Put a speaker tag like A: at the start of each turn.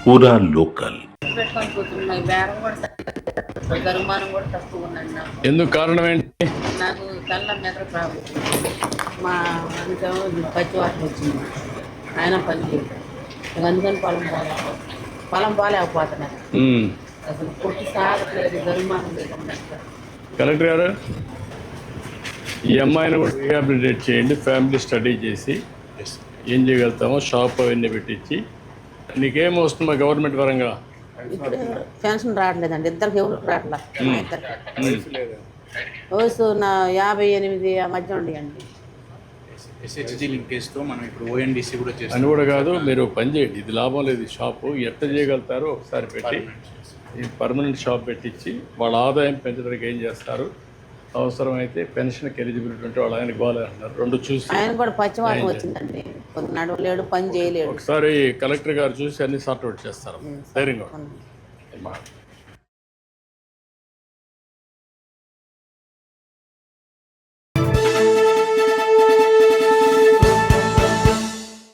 A: పూరా లోకల్.
B: పెట్టుకొని కూర్చున్నాయి. బేరం కూడా గరుమానం కూడా తక్కువ ఉందండి నాకు.
C: ఎందుకు కారణం ఏంటి?
B: నాకు కళ్ళ మెదడు ప్రాబ్లం. మా అంకేమో పచ్చి వాటర్ వచ్చింది, ఆయన పని చేయదు. అందుకని పొలం పోలేకపోతున్నాను. అసలు పుట్టి సాగట్లేదు, గరుమానం లేకుండా.
C: కలెక్టర్ గారు, ఈ అమ్మాయిని కూడా రీహాబిలిటేట్ చేయండి. ఫ్యామిలీ స్టడీ చేసి ఏం చేయగలుగుతామో షాప్ అవన్నీ పెట్టించి. నీకేం వస్తుందా గవర్నమెంట్ పరంగా?
B: ఇప్పుడు పెన్షన్ రావట్లేదండి, ఇద్దరికి ఎవరు రావట్లేదు. వయసు నా 58 ఆ మధ్య ఉండేయండి.
D: ఎస్హెచ్జి లింకేజ్తో మనం ఇప్పుడు ఓఎన్డీసీ కూడా చేస్తాం.
C: అని కూడా కాదు, మీరు పని చేయండి. ఇది లాభం లేదు. ఈ షాపు ఎట్లా చేయగలుగుతారో ఒకసారి పెట్టి ఈ పర్మనెంట్ షాప్ పెట్టించి వాళ్ళ ఆదాయం పెంచడానికి ఏం చేస్తారు. అవసరమైతే పెన్షన్కి ఎలిజిబిలిటీ ఉంటే వాళ్ళు ఆయన గోలే అంటున్నారు. రెండు చూసి
B: ఆయన కూడా పచ్చివాటం వచ్చిందండి, కొద్ది నడవలేడు, పని చేయలేడు.
C: ఒకసారి కలెక్టర్ గారు చూసి అన్ని సార్ట్ అవుట్ చేస్తారు. ధైర్యంగా